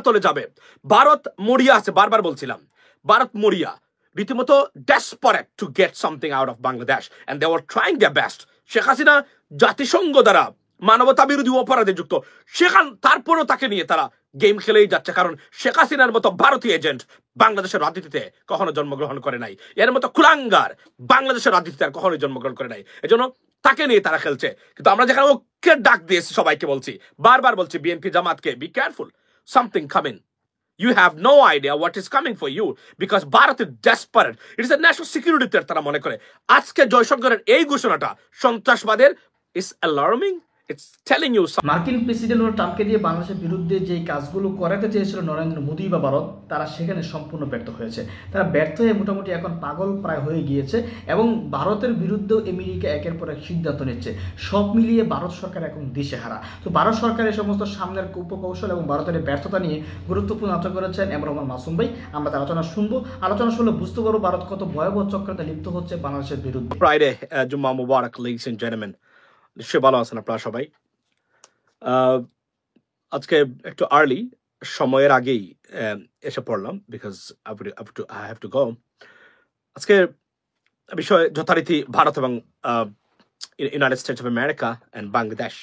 তলে যাবে। ভারত মরিয়া আছে, বারবার বলছিলাম ভারত মরিয়া, রীতিমতো desperate to get something out of Bangladesh and they were trying their best. Sheikh Hasina জাতিসংঘ দ্বারা মানবতা বিরোধী অপরাধে যুক্ত, তারপরও তাকে নিয়ে তারা গেম খেলেই যাচ্ছে, কারণ শেখ হাসিনার মতো ভারতীয় এজেন্ট বাংলাদেশের রাজনীতিতে কখনো জন্মগ্রহণ করে নাই, এর মতো কুলাঙ্গার বাংলাদেশের রাজনীতিতে আর কখনোই জন্মগ্রহণ করে নাই, এজন্য তাকে নিয়ে তারা খেলছে। কিন্তু আমরা যেখানে ওকে ডাক দিয়েছি, সবাইকে বলছি, বারবার বলছি বিএনপি জামাতকে, be careful, something coming, you have no idea what is coming for you because Bharat is desperate. It is a national security threat তারা মনে করে। আজকে জয়শঙ্করের এই ঘোষণাটা সন্ত্রাসবাদের is alarming. It's telling you something. মার্কিন প্রেসিডেন্ট ট্রাম্পকে দিয়ে বাংলাদেশের বিরুদ্ধে যে কাজগুলো করাতে চেয়েছিল নরেন্দ্র মোদী বা ভারত, তারা সেখানে সম্পূর্ণ ব্যর্থ হয়েছে। তারা ব্যর্থ হয়ে মোটামুটি এখন পাগল প্রায় হয়ে গিয়েছে এবং ভারতের বিরুদ্ধেও আমেরিকা একের পর এক সিদ্ধান্ত নিচ্ছে। সব মিলিয়ে ভারত সরকার এখন দিশেহারা। তো ভারত সরকারের সমস্ত সামনের উপকৌশল এবং ভারতের ব্যর্থতা নিয়ে গুরুত্বপূর্ণ আলোচনা করেছেন এমর রহমান মাসুম ভাই। আমরা তার আলোচনা শুনবো, আলোচনা শুনলে বুঝতে পারবো ভারত কত ভয়াবহ চক্রান্তে লিপ্ত হচ্ছে বাংলাদেশের বিরুদ্ধে। Friday, Jumma Mubarak, ladies and gentlemen. নিশ্চয়ই ভালো আছেন আপনারা সবাই। আজকে একটু আর্লি, সময়ের আগেই এসে পড়লাম, because I have to go. আজকে বিষয় যথারীতি ভারত এবং United states of America and Bangladesh.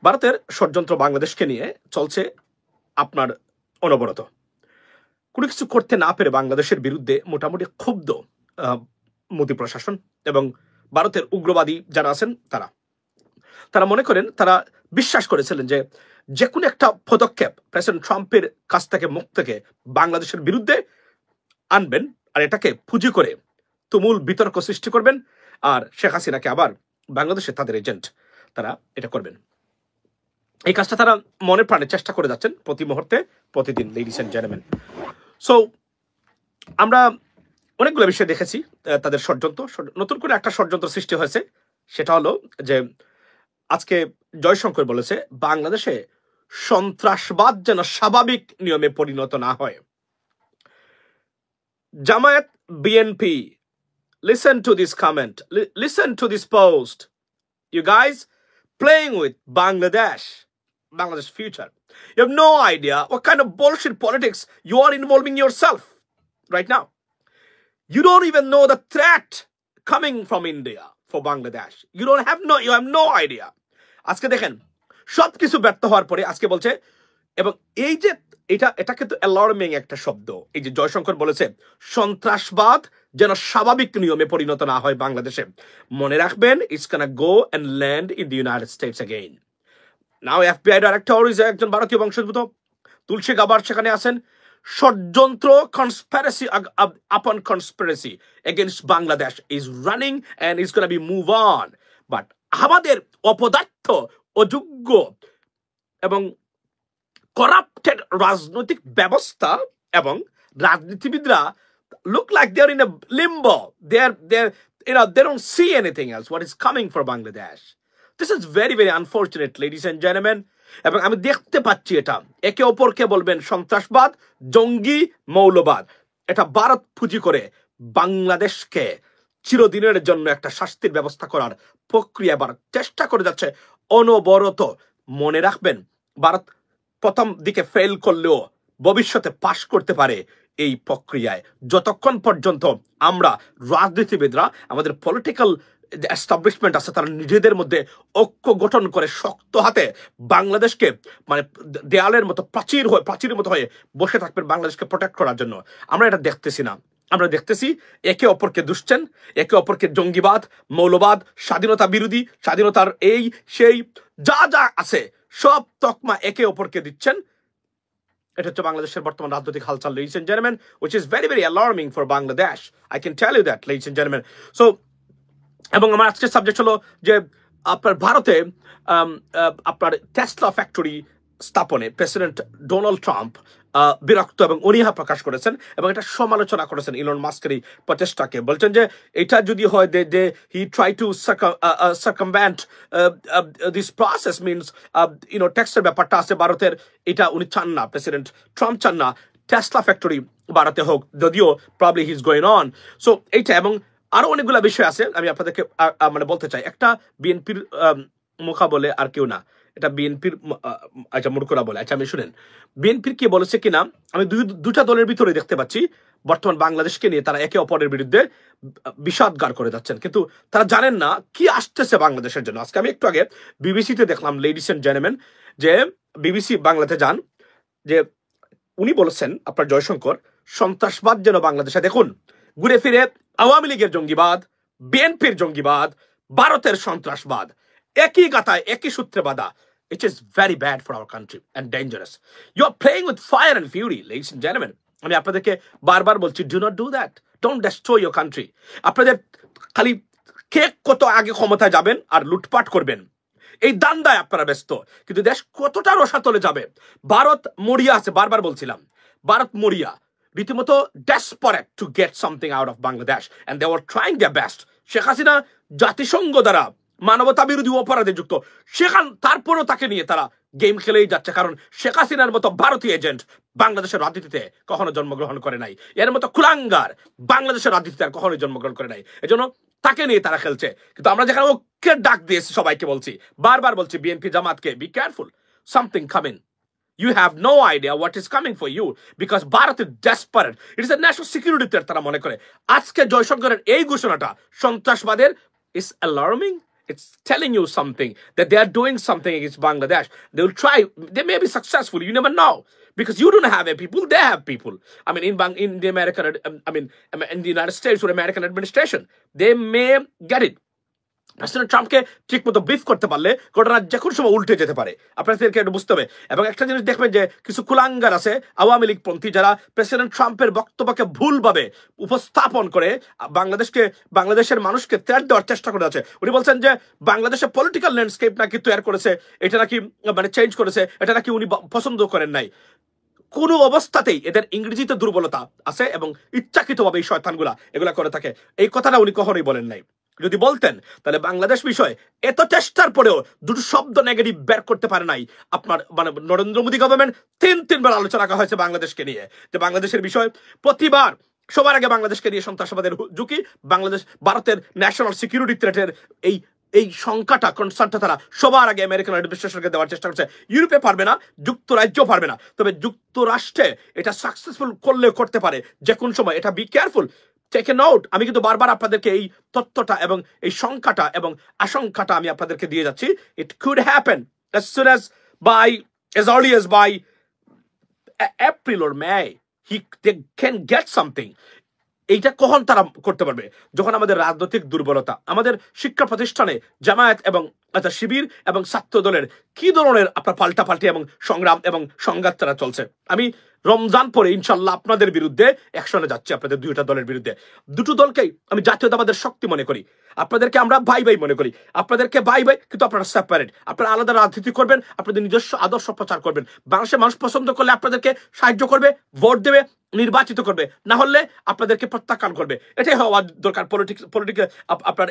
ভারতের ষড়যন্ত্র বাংলাদেশকে নিয়ে চলছে আপনার অনবরত। কোনো কিছু করতে না পেরে বাংলাদেশের বিরুদ্ধে মোটামুটি ক্ষুব্ধ মোদী প্রশাসন এবং ভারতের উগ্রবাদী যারা আছেন তারা মনে করেন, তারা বিশ্বাস করেছিলেন যে যে কোনো একটা পদক্ষেপ প্রেসিডেন্ট ট্রাম্পের কাছ থেকে, মুখ থেকে বাংলাদেশের বিরুদ্ধে আনবেন আর এটাকে পুঁজি করে তুমুল বিতর্ক সৃষ্টি করবেন, আর শেখ হাসিনাকে আবার বাংলাদেশে তাদের এজেন্ট তারা এটা করবেন। এই কাজটা তারা মনে প্রাণে চেষ্টা করে যাচ্ছেন প্রতি মুহূর্তে, প্রতিদিন, লেডিস এন্ড জেন্টলম্যান। সো আমরা অনেকগুলো বিষয় দেখেছি তাদের ষড়যন্ত্র। নতুন করে একটা ষড়যন্ত্র সৃষ্টি হয়েছে, সেটা হলো যে আজকে জয়শঙ্কর বলেছে বাংলাদেশে সন্ত্রাসবাদ যেন স্বাভাবিক নিয়মে পরিণত না হয়। Jamaat, BNP, listen to this comment, listen to this post. You guys playing with Bangladesh future. You have no idea what kind of bullshit politics you are involving yourself right now. You don't even know the threat coming from India for Bangladesh. You have no idea. আজকে দেখেন সবকিছু ব্যর্থ হওয়ার পরে আজকে বলছে, এবং এই যে এটা কিন্তু অ্যালার্মিং একটা শব্দ, এই যে জয়শঙ্কর বলেছে সন্ত্রাসবাদ যেন স্বাভাবিক নিয়মে পরিণত না হয় বাংলাদেশে। মনে রাখবেন, it's gonna go and land in the United States again. Now FBI director is একজন ভারতীয় বংশোদ্ভূত, তুলসী গাবার সেখানে আছেন। ষড়যন্ত্র, কনস্পিরেসি আপন conspiracy against Bangladesh is running and is gonna be move on. But আমাদের অপদার্থ, অযোগ্য এবং করাপ্টেড রাজনৈতিক ব্যবস্থা এবং রাজনীতিবিদরা look like they're in a limbo. They don't see anything else what is coming for Bangladesh. This is very, very unfortunate, ladies and gentlemen. এবং আমি দেখতে পাচ্ছি এটা একে অপরকে বলবেন সন্ত্রাসবাদ, জঙ্গি, মৌলবাদ। এটা ভারত পুঁজি করে বাংলাদেশকে চিরদিনের জন্য একটা শাস্তির ব্যবস্থা করার প্রক্রিয়া ভারত চেষ্টা করে যাচ্ছে অনবরত। মনে রাখবেন, ভারত প্রথম দিকে ফেল করলেও ভবিষ্যতে পাশ করতে পারে এই প্রক্রিয়ায়, যতক্ষণ পর্যন্ত আমরা রাজনীতিবিদরা, আমাদের পলিটিক্যাল এস্টাবলিশমেন্ট আছে, তারা নিজেদের মধ্যে ঐক্য গঠন করে শক্ত হাতে বাংলাদেশকে, মানে দেয়ালের মতো প্রাচীরের মতো হয়ে বসে থাকবেন বাংলাদেশকে প্রোটেক্ট করার জন্য। আমরা এটা দেখতেছি না। আমরা দেখতেছি একে অপরকে দুষছেন, একে অপরকে জঙ্গিবাদ, মৌলবাদ, স্বাধীনতা বিরোধী, স্বাধীনতার এই সেই যা যা আছে সব তকমা একে অপরকে দিচ্ছেন। এটা হচ্ছে বাংলাদেশের বর্তমান রাজনৈতিক হালচাল, ladies and gentlemen, which is very, very alarming for Bangladesh. I can tell you that, ladies and gentlemen. So, এবং আমার আজকের সাবজেক্ট হলো যে আপনার ভারতে আপনার টেসলা ফ্যাক্টরি স্থাপনে প্রেসিডেন্ট ডোনাল্ড ট্রাম্প বিরক্ত এবং অনীহা প্রকাশ করেছেন এবং এটা সমালোচনা করেছেন ইলন মাস্কের এই প্রচেষ্টাকে। বলছেন যে এটা যদি হয় যে he try to circumvent this process, means ট্যাক্সের ব্যাপারটা আছে ভারতের, এটা উনি চান না, প্রেসিডেন্ট ট্রাম্প চান না টেসলা ফ্যাক্টরি ভারতে হোক, যদিও probably he is going on. So এইটা এবং আরো অনেকগুলো বিষয় আছে আমি আপনাদেরকে মানে বলতে চাই। একটা বিএনপির মুখা বলে আর কেউ না, এটা বিএনপির আচ্ছা মূর্খরা বলে। আচ্ছা আমি শুনেন বিএনপির কি বলেছে কিনা, আমি দুটা দলের ভিতরে দেখতে পাচ্ছি বর্তমান বাংলাদেশকে নিয়ে তারা একে অপরের বিরুদ্ধে বিষাদগার করে যাচ্ছেন, কিন্তু তারা জানেন না কি আসতেছে বাংলাদেশের জন্য। আজকে আমি একটু আগে বিবিসিতে দেখলাম, লেডিস এন্ড জেন্টলম্যান, যে বিবিসি বাংলাতে যান, যে উনি বলেছেন আপনার জয়শঙ্কর, সন্ত্রাসবাদ যেন বাংলাদেশে, দেখুন ঘুরে ফিরে আওয়ামী লীগের জঙ্গিবাদ, বিএনপির জঙ্গিবাদ, ভারতের সন্ত্রাসবাদ, একই গাথায় একই সূত্রে বাঁধা। It is very bad for our country and dangerous. You are playing with fire and fury, ladies and gentlemen. আমি আপনাদেরকে বারবার বলছি, do not do that. Don't destroy your country. আপনাদের খালি কে কত আগে ক্ষমতায় যাবেন আর লুটপাট করবেন, এই দান্দায় আপনারা ব্যস্ত, কিন্তু দেশ কতটা রসাতলে যাবে। ভারত মরিয়া আছে, বারবার বলছিলাম ভারত মরিয়া, রীতিমতো desperate to get something out of Bangladesh and they were trying their best. Sheikh Hasina জাতিসংঘ দ্বারা মানবতা বিরোধী অপরাধে যুক্ত, তারপরও তাকে নিয়ে তারা গেম খেলেই যাচ্ছে, কারণ শেখ হাসিনার মতো ভারতীয় এজেন্ট বাংলাদেশের রাজনীতিতে কখনো জন্মগ্রহণ করে নাই, এর মতো কুলাঙ্গার বাংলাদেশের রাজনীতিতে আর কখনোই জন্মগ্রহণ করে নাই, এজন্য তাকে নিয়ে তারা খেলছে। কিন্তু আমরা যেখানে ওকে ডাক দিয়েছি, সবাইকে বলছি, বারবার বলছি বিএনপি জামাতকে, be careful, something coming. You have no idea what is coming for you because Bharat is desperate. It is a national security threat তারা মনে করে। আজকে জয়শঙ্করের এই ঘোষণাটা সন্ত্রাসবাদের is alarming. It's telling you something that they are doing something against Bangladesh. They will try. They may be successful. You never know because you don't have a people. They have people. I mean, in the American, in the United States or American administration, they may get it. President ট্রাম্পকে ঠিক মতো brief করতে পারলে ঘটনা যে কোনো সময় উল্টে যেতে পারে, আপনাদেরকে এটা বুঝতে হবে। এবং একটা জিনিস দেখবেন যে কিছু কুলাঙ্গার আছে আওয়ামী লীগ পন্থী, যারা প্রেসিডেন্ট ট্রাম্পের বক্তব্যকে ভুলভাবে উপস্থাপন করে বাংলাদেশের মানুষকে ত্যাগ দেওয়ার চেষ্টা করে আছে। উনি বলছেন যে বাংলাদেশের পলিটিক্যাল ল্যান্ডস্কেপ নাকি তৈরি করেছে, এটা নাকি মানে চেঞ্জ করেছে, এটা নাকি উনি পছন্দ করেন নাই। কোনো অবস্থাতেই এদের ইংরেজিতে দুর্বলতা আছে এবং ইচ্ছাকৃতভাবে এই শয়তানগুলা এগুলা করে থাকে, এই কথাটা উনি কখনোই বলেন নাই। যদি বলতেন তাহলে বাংলাদেশ বিষয়ে এত চেষ্টার পরেও দুটো শব্দ নেগেটিভ বের করতে পারে নাই আপনার মানে নরেন্দ্র মোদী গভর্নমেন্ট। তিনবার আলোচনা করা হয়েছে বাংলাদেশকে নিয়ে, যে বাংলাদেশের বিষয় প্রতিবার সবার আগে বাংলাদেশকে নিয়ে সন্ত্রাসবাদের ঝুঁকি, বাংলাদেশ ভারতের ন্যাশনাল সিকিউরিটি থ্রেটের এই সংখ্যাটা কনসার্নটা তারা সবার আগে আমেরিকান অ্যাডমিনিস্ট্রেশনকে দেওয়ার চেষ্টা করছে। ইউরোপে পারবে না, যুক্তরাজ্য পারবে না, তবে যুক্তরাষ্ট্রে এটা সাকসেসফুল করলেও করতে পারে যে কোন সময়। এটা be careful, take a note. আমি কিন্তু বারবার আপনাদেরকে এই তথ্যটা এবং এই সংখ্যাটা এবং আশঙ্কাটা আমি আপনাদেরকে দিয়ে যাচ্ছি। It could happen as soon as as early as by April or May they can get something. এইটা কখন তারা করতে পারবে? যখন আমাদের রাজনৈতিক দুর্বলতা, আমাদের শিক্ষা প্রতিষ্ঠানে জামায়াত এবং শিবির এবং ছাত্র দলের কি ধরনের আপনার পাল্টাপাল্টি এবং সংগ্রাম এবং সংঘাত তারা চলছে। আমি রমজান পরে ইনশাল্লাহ আপনাদের বিরুদ্ধে অ্যাকশনে যাচ্ছি, আপনাদের দুইটা দলের বিরুদ্ধে। দুটো দলকেই আমি জাতীয়তাবাদের শক্তি মনে করি, আপনাদেরকে আমরা ভাই ভাই মনে করি, আপনাদেরকে ভাই ভাই, কিন্তু আপনারা সেপারেট, আপনারা আলাদা রাজনীতি করবেন, আপনাদের নিজস্ব আদর্শ প্রচার করবেন। বাংলাদেশের মানুষ পছন্দ করলে আপনাদেরকে সাহায্য করবে, ভোট দেবে, নির্বাচিত করবে, না হলে আপনাদেরকে প্রত্যাখ্যান করবে। এটাই হওয়া দরকার পলিটিক্যাল আপনার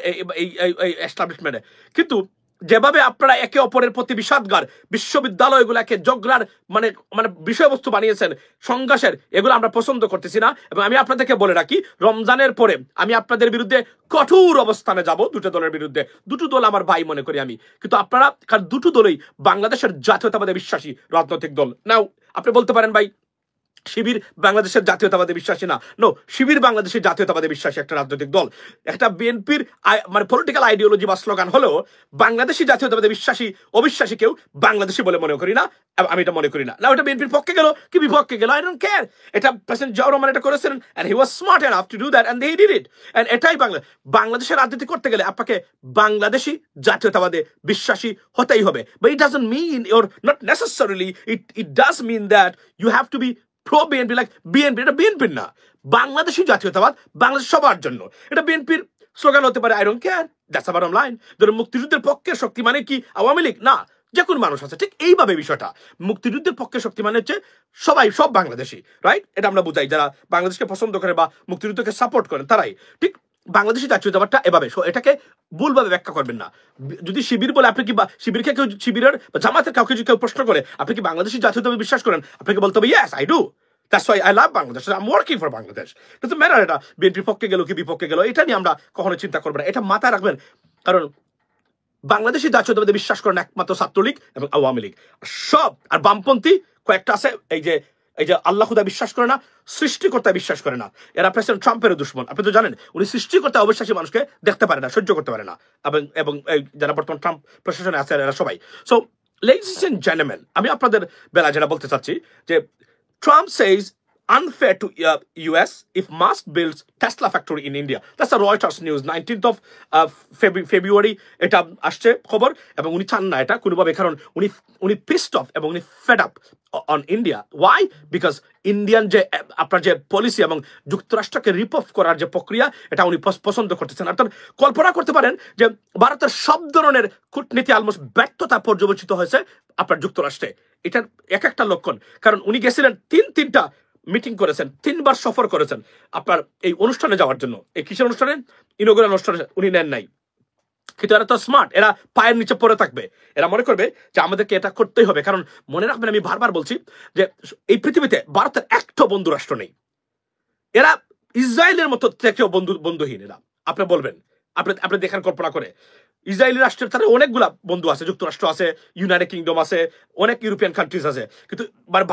এই এস্টাবলিশমেন্টে। কিন্তু যেভাবে আপনারা একে অপরের প্রতি বিষাদগার বিশ্ববিদ্যালয়গুলোকে জগড়ার মানে বিষয়বস্তু বানিয়েছেন সংঘাসের, এগুলো আমরা পছন্দ করতেছি না। এবং আমি আপনাদেরকে বলে রাখি, রমজানের পরে আমি আপনাদের বিরুদ্ধে কঠোর অবস্থানে যাব, দুটো দলের বিরুদ্ধে। দুটো দল আমার ভাই মনে করি আমি, কিন্তু আপনারা কারণ দুটো দলই বাংলাদেশের জাতীয়তাবাদে বিশ্বাসী রাজনৈতিক দল। নাও আপনি বলতে পারেন ভাই শিবির বাংলাদেশের জাতীয়তাবাদে বিশ্বাসী না। নো, শিবির বাংলাদেশের জাতীয়তাবাদে বিশ্বাসী একটা রাজনৈতিক দল। একটা বিএনপির মানে পলিটিক্যাল আইডিওলজি বা স্লোগান হলেও বাংলাদেশি জাতীয়তাবাদে বিশ্বাসী অবিশ্বাসী কেউ বাংলাদেশি বলে মনে করি না, আমি এটা মনে করি না। না, ওটা বিএনপির পক্ষে গেল কি বিপক্ষে গেল, আই ডোন্ট কেয়ার। এটা প্রেসিডেন্ট জিয়াউর রহমান এটা করেছেন and he was smart enough to do that and they did it. and এটাই বাংলাদেশের রাজনীতি করতে গেলে আপনাকে বাংলাদেশি জাতীয়তাবাদে বিশ্বাসী হতেই হবে। but it doesn't mean or not necessarily it does mean that you have to be pro BNP, like BNP. এটা বিএনপির না, বাংলাদেশি জাতীয়তাবাদ বাংলাদেশ সবার জন্য। এটা বিএনপির স্লোগান হতে পারে, I don't care, that's our line. ধরুন মুক্তিযুদ্ধের পক্ষে শক্তি মানে কি আওয়ামী লীগ না, যে কোনো মানুষ আছে। ঠিক এইভাবে বিষয়টা, মুক্তিযুদ্ধের পক্ষে শক্তি মানে হচ্ছে সব বাংলাদেশি, রাইট? এটা আমরা বুঝাই, যারা বাংলাদেশকে পছন্দ করে বা মুক্তিযুদ্ধকে সাপোর্ট করেন তারাই। ঠিক বাংলাদেশি জাতীয়তাবাদটা এভাবে, এটাকে ভুলভাবে ব্যাখ্যা করবেন না। যদি শিবির বলে আপনি কি শিবিরকে কেউ শিবিরের বা জামাতের কাউকে যদি কেউ প্রশ্ন করে আপনি কি বাংলাদেশি জাতীয়তাবাদ বিশ্বাস করেন, আপনাকে বলতে হবে yes I do, that's why I love Bangladesh, I am working for Bangladesh. কিন্তু ম্যাটার এটা বিএনপির পক্ষে গেল কি বিপক্ষে গেল, এটা নিয়ে আমরা কখনো চিন্তা করবো না, এটা মাথায় রাখবেন। কারণ বাংলাদেশি জাতীয়তাবাদে বিশ্বাস করেন একমাত্র ছাত্রলীগ এবং আওয়ামী লীগ। সব আর বামপন্থী কয়েকটা আছে, এই যে আল্লাহ খুদা বিশ্বাস করে না, সৃষ্টিকর্তা বিশ্বাস করে না। এরা প্রেসিডেন্ট ট্রাম্পের দুশ্মন। আপনি তো জানেন উনি সৃষ্টিকর্তা অবিশ্বাসী মানুষকে দেখতে পারে না, সহ্য করতে পারে না, এবং যারা বর্তমান ট্রাম্প প্রশাসনে আছে এরা সবাই। সো ladies and gentlemen, আমি আপনাদের বেলা যেটা বলতে চাচ্ছি যে Trump says unfair to US if Musk builds Tesla factory in India. That's a Reuters news, 19th of February এটা আসছে খবর, এবং উনি চান না এটা কোনোভাবে, কারণ উনি pissed off এবং উনি fed up on India. Why? Because Indian যে আপনার যে পলিসি এবং যুক্তরাষ্ট্রকে রিপ অফ করার যে প্রক্রিয়া, এটা উনি পছন্দ করতেছেন। অর্থাৎ কল্পনা করতে পারেন যে ভারতের সব ধরনের কূটনীতি অলমোস্ট ব্যর্থতা পর্যবেসিত হয়েছে আপনার যুক্তরাষ্ট্রে। এটার একটা লক্ষণ, কারণ উনি গেছিলেন তিনটা মিটিং করেছেন, 3 বার সফর করেছেন আপনার এই অনুষ্ঠানে যাওয়ার জন্য। এই কিসের অনুষ্ঠানে? ইনগুরাল অনুষ্ঠানে উনি নেন নাই। কিন্তু এরা তো স্মার্ট, এরা পায়ের নিচে পড়ে থাকবে, এরা মনে করবে যে আমাদেরকে এটা করতেই হবে। কারণ মনে রাখবেন, আমি বারবার বলছি যে এই পৃথিবীতে ভারতের একটা বন্ধু রাষ্ট্র নেই। এরা ইসরায়েলের মতো থেকেও বন্ধুহীন এরা। আপনি বলবেন, আপনি দেখেন, কল্পনা করে, ইসরায়েলি রাষ্ট্রের তাদের অনেকগুলা বন্ধু আছে, যুক্তরাষ্ট্র আছে, ইউনাইটেড কিংডম আছে, অনেক ইউরোপিয়ান কান্ট্রিজ আছে, কিন্তু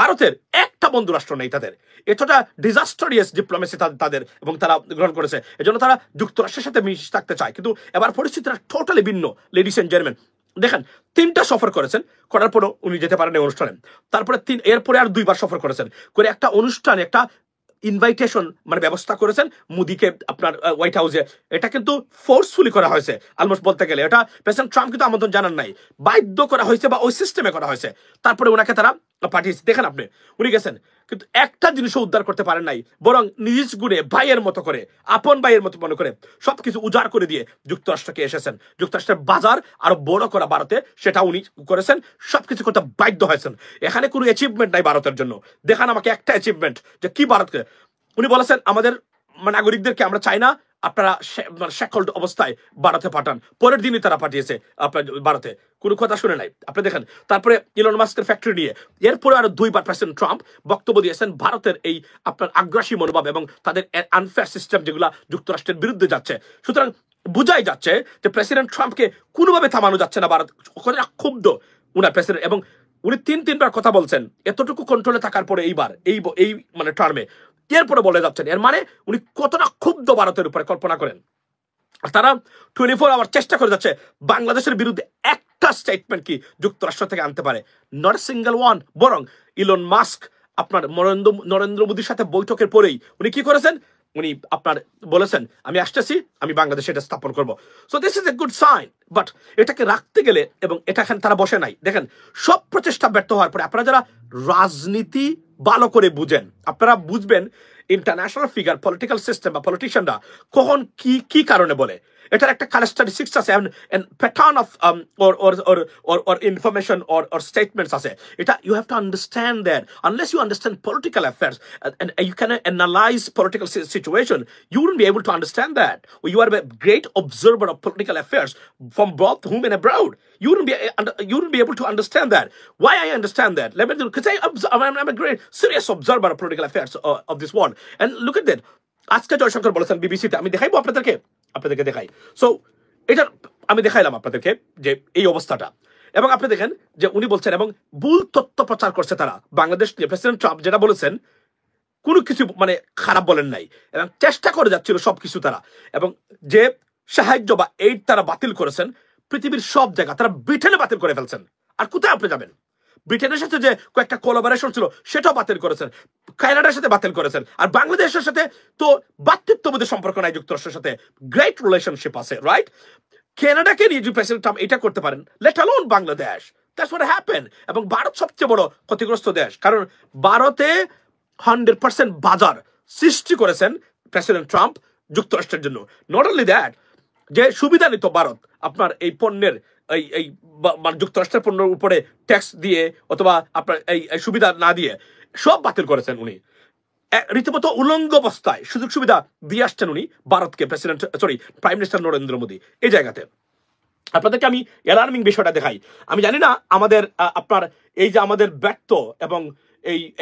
ভারতের একটা বন্ধু রাষ্ট্র নেই তাদের। এতটা ডিজাস্টারিয়াস ডিপ্লোমেসি তাদের, এবং তারা গ্রহণ করেছে, এজন্য তারা যুক্তরাষ্ট্রের সাথে মিশে থাকতে চায়। কিন্তু এবার পরিস্থিতিটা টোটালি ভিন্ন। লেডিস এন্ড জেন্টলম্যান, দেখেন 3টা সফর করেছেন, করার পরও উনি যেতে পারেন এই অনুষ্ঠানে। তারপরে এরপরে আর 2 বার সফর করেছেন, করে একটা অনুষ্ঠানে একটা ইনভাইটেশন মানে ব্যবস্থা করেছেন মোদিকে আপনার হোয়াইট হাউসে। এটা কিন্তু ফোর্সফুলি করা হয়েছে, অলমোস্ট বলতে গেলে এটা প্রেসিডেন্ট ট্রাম্প কিন্তু আমন্ত্রণ জানান নাই, বাধ্য করা হয়েছে বা ওই সিস্টেমে করা হয়েছে। তারপরে ওনাকে তারা পাঠিয়েছে। দেখেন আপনি, উনি গেছেন কিন্তু একটা জিনিসও উদ্ধার করতে পারেন নাই, বরং নিজ গুণে ভাইয়ের মতো করে, আপন ভাইয়ের মতো মনে করে সবকিছু উজাড় করে দিয়ে যুক্তরাষ্ট্রকে এসেছেন। যুক্তরাষ্ট্রের বাজার আরো বড় করা ভারতে, সেটা উনি করেছেন, সবকিছু করতে বাধ্য হয়েছেন। এখানে কোনো অ্যাচিভমেন্ট নাই ভারতের জন্য। দেখান আমাকে একটা অ্যাচিভমেন্ট যে কি ভারতকে। উনি বলেছেন আমাদের নাগরিকদেরকে আমরা চাই না আপনারা শ্যাকল্ড অবস্থায় ভারতে পাঠান। পরের দিনই তারা পাঠিয়েছে আপনার ভারতে, কোনো কথা শুনে নাই। আপনি দেখেন, তারপরে ইলন মাস্কের ফ্যাক্টরি নিয়ে এরপরে আরো 2 বার প্রেসিডেন্ট ট্রাম্প বক্তব্য দিয়েছেন ভারতের এই আপনার আগ্রাসী মনোভাব এবং তাদের আনফেয়ার সিস্টেম যেগুলা যুক্তরাষ্ট্রের বিরুদ্ধে যাচ্ছে। সুতরাং বোঝাই যাচ্ছে যে প্রেসিডেন্ট ট্রাম্পকে কোনোভাবে থামানো যাচ্ছে না। ভারত ক্ষুব্ধ উনার প্রেসিডেন্ট, এবং উনি 3বার কথা বলছেন এতটুকু কন্ট্রোলে থাকার পরে এইবার এই মানে টার্মে, এরপরে বলে যাচ্ছেন। এর মানে উনি কতটা ক্ষুব্ধ ভারতের উপরে কল্পনা করেন। তারা 24 আওয়ার চেষ্টা করে যাচ্ছে বাংলাদেশের বিরুদ্ধে একটা স্টেটমেন্ট কি যুক্তরাষ্ট্র থেকে আনতে পারে, নট সিঙ্গেল ওয়ান। বরং ইলন মাস্ক আপনার নরেন্দ্র মোদীর সাথে বৈঠকের পরেই উনি কি করেছেন, উনি আপনার বলেছেন আমি আসতেছি, আমি বাংলাদেশে এটা স্থাপন করবো। So this is a good sign. But এটাকে রাখতে গেলে, এবং এটা এখানে তারা বসে নাই, দেখেন সব প্রচেষ্টা ব্যর্থ হওয়ার পরে আপনারা যারা রাজনীতি ভালো করে বুঝেন, আপনারা বুঝবেন ইন্টারন্যাশনাল ফিগার, পলিটিক্যাল সিস্টেম বা পলিটিশিয়ানরা কখন কি কারণে বলে। এটার একটা ক্যারেক্টারিস্টিক্স আছে, and pattern of or information or statements আছে। এটা you have to understand that. Unless you understand political affairs and you can analyze political situation, you wouldn't be able to understand that. You are a great observer of political affairs from both home and abroad. You wouldn't be able to understand that. Why I understand that? Let me do, because I'm a great serious observer of political affairs of this world. And look at that. আজকে জয়শঙ্কর বলেছেন বিবিসিতে, আমি দেখাইবো আপনাদেরকে দেখাই। So এটা আমি দেখাইলাম আপনাদেরকে যে এই অবস্থাটা, এবং আপনি দেখেন যে উনি বলছেন, এবং ভুল তথ্য প্রচার করছে তারা বাংলাদেশ নিয়ে। প্রেসিডেন্ট ট্রাম্প যেটা বলেছেন কোনো কিছু মানে খারাপ বলেন নাই, এবং চেষ্টা করে যাচ্ছিল সবকিছু তারা, এবং যে সাহায্য বা এইড তারা বাতিল করেছেন পৃথিবীর সব জায়গা, তারা ব্রিটেনে বাতিল করে ফেলছেন। আর কোথায় আপনি যাবেন? ব্রিটেনের সাথে যে কয়েকটা কোলাবোরেশন ছিল সেটাও বাতিল করেছেন, কানাডার সাথে বাতিল করেছেন, আর বাংলাদেশের সাথে তো ভ্রাতৃত্ববোধের সম্পর্ক নাই, যুক্তরাষ্ট্রের সাথে গ্রেট রিলেশনশিপ আছে, রাইট? কানাডাকে নিয়ে যদি প্রেসিডেন্ট ট্রাম্প এটা করতে পারেন, let alone Bangladesh, that's what happen. এবং ভারত সবচেয়ে বড় ক্ষতিগ্রস্ত দেশ, কারণ ভারতে 100% বাজার সৃষ্টি করেছেন প্রেসিডেন্ট ট্রাম্প যুক্তরাষ্ট্রের জন্য। নট অনলি দ্যাট, যে সুবিধা নিত ভারত আপনার এই পণ্যের এই যুক্তরাষ্ট্রের পণ্যের উপরে ট্যাক্স দিয়ে অথবা আপনার এই সুবিধা না দিয়ে সব বাতিল করেছেন উনি। রীতিমতো উলঙ্গ অবস্থায় সুযোগ সুবিধা দিয়ে আসছেন উনি ভারতকে, প্রাইম মিনিস্টার নরেন্দ্র মোদী। এই জায়গাতে আপনাদেরকে আমি অ্যালার্মিং বিষয়টা দেখাই। আমি জানি না আমাদের আপনার এই যে আমাদের ব্যর্থ এবং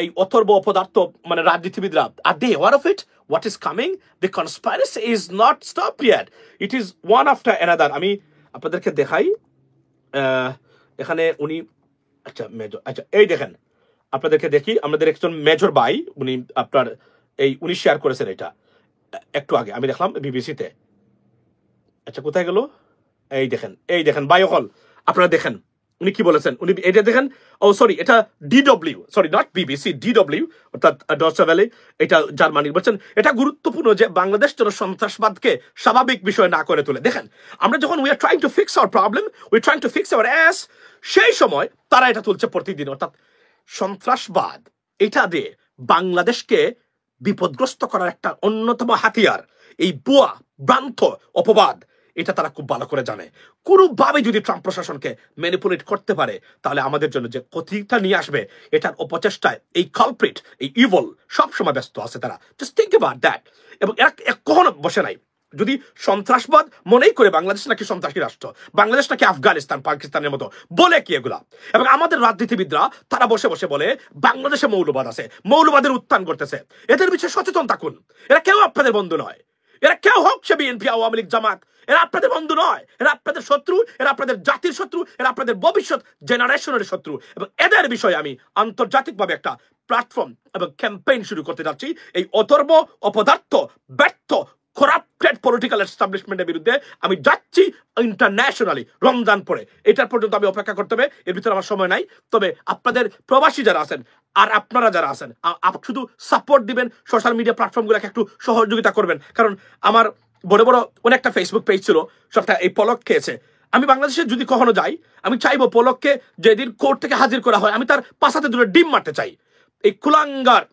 এই অথর্ব অপদার্থ মানে রাজনীতিবিদরা, আর দে aware of it, what is coming? The conspiracy is not stopped yet. It is one after another. আমি আপনাদেরকে দেখাই এখানে উনি আচ্ছা মেজর, আচ্ছা এই দেখেন আপনাদেরকে দেখি, আমাদের একজন মেজর ভাই উনি আপনার উনি শেয়ার করেছেন এটা একটু আগে, আমি দেখলাম বিবিসিতে। আচ্ছা কোথায় গেল? এই দেখেন ভাই হল, আপনারা দেখেন উনি কি বলেছেন। উনি এটা দেখেন, ও সরি এটা DW, sorry not BBC, DW অর্থাৎ ডয়চে ভেলে, এটা জার্মানি। বলছেন এটা গুরুত্বপূর্ণ যে বাংলাদেশ যেন সন্ত্রাসবাদকে স্বাভাবিক বিষয় না করে তোলে। দেখেন আমরা যখন we are trying to fix our problem, we trying to fix our ass, সেই সময় তারা এটা তুলছে প্রতিদিন। অর্থাৎ সন্ত্রাসবাদ এটা দিয়ে বাংলাদেশকে বিপদগ্রস্ত করার একটা অন্যতম হাতিয়ার। এই বুয়া ভ্রান্ত অপবাদ এটা তারা খুব ভালো করে জানে। কোনোভাবে যদি ট্রাম্প প্রশাসনকে ম্যানিপুলেট করতে পারে তাহলে আমাদের জন্য যে ক্ষতিটা নিয়ে আসবে এটার অপচেষ্টায় এই কালপ্রিট, এই ইভল সবসময় ব্যস্ত আছে তারা। Just think about that. এবং এরা কখনো বসে নাই। যদি সন্ত্রাসবাদ মনেই করে বাংলাদেশ নাকি সন্ত্রাসী রাষ্ট্র, বাংলাদেশ নাকি আফগানিস্তান পাকিস্তানের মতো বলে কি এগুলা। এবং আমাদের রাজনীতিবিদরা তারা বসে বসে বলে বাংলাদেশে মৌলবাদ আছে, মৌলবাদের উত্থান করতেছে। এদের বিষয়ে সচেতন থাকুন। এরা কেউ আপনাদের বন্ধু নয়। এরা কেউ হোক সে বিএনপি, আওয়ামী লীগ, জামাত, এরা আপনাদের বন্ধু নয়। এরা আপনাদের শত্রু, এরা আপনাদের জাতির শত্রু, এরা আপনাদের ভবিষ্যৎ জেনারেশনের শত্রু। এবং এদের বিষয়ে আমি আন্তর্জাতিকভাবে একটা প্ল্যাটফর্ম এবং ক্যাম্পেইন শুরু করতে যাচ্ছি। এই অথর্ব, অপদার্থ, ব্যর্থ, করাপ্টেড পলিটিক্যাল এস্টাবলিশমেন্টের বিরুদ্ধে আমি যাচ্ছি ইন্টারন্যাশনালি রমজান পরে। এটার পর্যন্ত আমি অপেক্ষা করতে হবে, এর ভিতরে আমার সময় নাই। তবে আপনাদের প্রবাসী যারা আছেন আর আপনারা যারা আছেন শুধু সাপোর্ট দিবেন, সোশ্যাল মিডিয়া প্ল্যাটফর্মগুলোকে একটু সহযোগিতা করবেন। কারণ আমার বড় বড় অনেকটা ফেসবুক পেজ ছিল, সবটা এই পলক খেয়েছে। আমি বাংলাদেশে যদি কখনো যাই আমি চাইবো পলককে যেদিন কোর্ট থেকে হাজির করা হয় আমি তার পাশাতে দুটো ডিম মারতে চাই। এই কুলাঙ্গার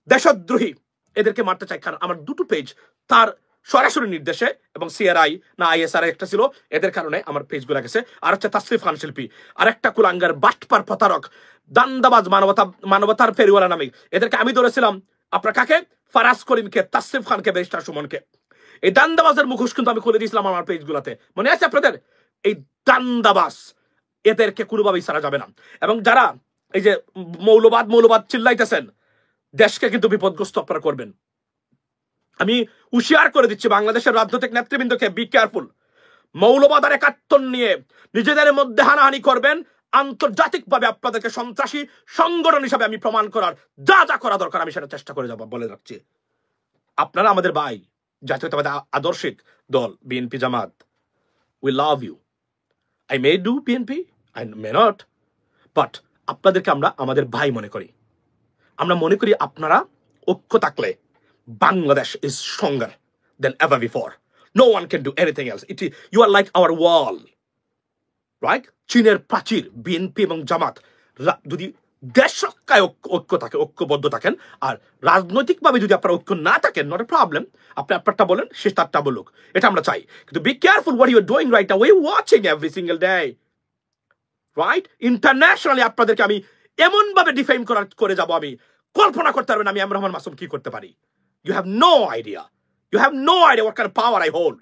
দেশদ্রোহী এদেরকে মারতে চাই। কারণ আমার দুটো পেজ তার সরাসরি নির্দেশে এবং সিআরআই না আইএসআর একটা ছিল, এদের কারণে আমার পেজগুলো গেছে। আর হচ্ছে তাসরিফ খান শিল্পী, আরেকটা কুলাঙ্গার বাটপার প্রতারক দান্দাবাজ মানবতার ফেরিওয়ালা নামে, এদেরকে আমি ধরেছিলাম। আপনার কাকে? ফারাজ করিমকে, তাসরিফ খানকে, ব্যারিস্টার সুমনকে। এই দান্দাবাজের মুখোশ কিন্তু আমি খুলে দিয়েছিলাম আমার পেজগুলোতে, মনে আছে আপনাদের? এই দান্দাবাজ এদেরকে কোনোভাবেই ছাড়া যাবে না। এবং যারা এই যে মৌলবাদ চিল্লাইতেছেন, দেশকে কিন্তু বিপদগ্রস্ত আপনারা করবেন। আমি হুঁশিয়ার করে দিচ্ছি বাংলাদেশের রাজনৈতিক নেতৃবৃন্দকে, বি কেয়ারফুল। মৌলবাদ আর একাত্তর নিয়ে নিজেদের মধ্যে হানাহানি করবেন, আন্তর্জাতিকভাবে আপনাদেরকে সন্ত্রাসী সংগঠন হিসাবে আমি প্রমাণ করার যা যা করা দরকার আমি সেটা চেষ্টা করে যাব, বলে রাখছি। আপনারা আমাদের ভাই, জাতীয়তাবাদী আদর্শিক দল BNP Jamaat, we love you. I may do BNP, I may not, but আপনাদেরকে আমরা আমাদের ভাই মনে করি। আমরা মনে করি আপনারা ঐক্য থাকলে Bangladesh is stronger than ever before. No one can do anything else. You are like our wall, right? চীনের প্রাচীর বিএনপি এবং জামাত যদি দেশ রক্ষায় ঐক্য থাকে, ঐক্যবদ্ধ থাকেন, আর রাজনৈতিকভাবে যদি আপনারা ঐক্য না থাকেন, নট এ প্রবলেম, আপনি আপনারটা বলেন, সে তারটা বলুক, এটা আমরা চাই। কিন্তু be careful what you are doing right now. We watching every single day, right? Internationally আপনাদেরকে আমি এমন ভাবে ডিফেম করে যাব, আমি কল্পনা করতে পারবেন আমি রহমান মাসুম কি করতে পারি। You have no idea. You have no idea what kind of power I hold.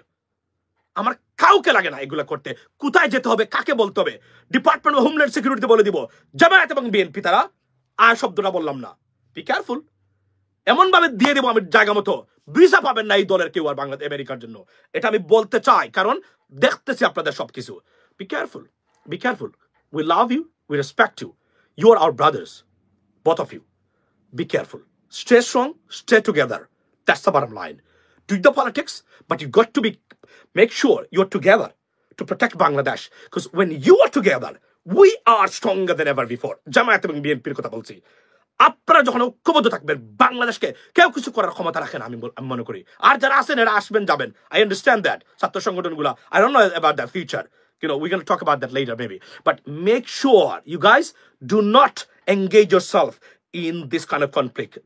আমার কাউকে লাগে না এগুলো করতে। কোথায় যেতে হবে, কাকে বলতে হবে, ডিপার্টমেন্ট অফ হোমল্যান্ড সিকিউরিটি বলে দিব। জামায়াত এবং বিএনপি তারা আর শব্দটা বললাম না। Be careful. এমন ভাবে দিয়ে দেবো আমি জায়গা মতো, ভিসা পাবেন না এই দলের কেউ আর বাংলাদেশ আমেরিকার জন্য। এটা আমি বলতে চাই, কারণ দেখতেছি আপনাদের সবকিছু। Be careful, be careful. We love you, we respect you, you are our brothers, both of you. Be careful. Stay strong, stay together. That's the bottom line. Do the politics, but you got to make sure you're together to protect Bangladesh. Because when you are together, we are stronger than ever before. Jamaat এবং বিএনপির কথা বলছি। আপনারা যখন ঐক্যবদ্ধ থাকবেন, বাংলাদেশকে কেউ কিছু করার ক্ষমতা রাখেন আমি মনে করি। আর যারা আছেন এরা আসবেন যাবেন, I understand that. ছাত্র সংগঠনগুলো, I don't know about the future. You know, we're going to talk about that later maybe. But make sure you guys do not engage yourself in this kind of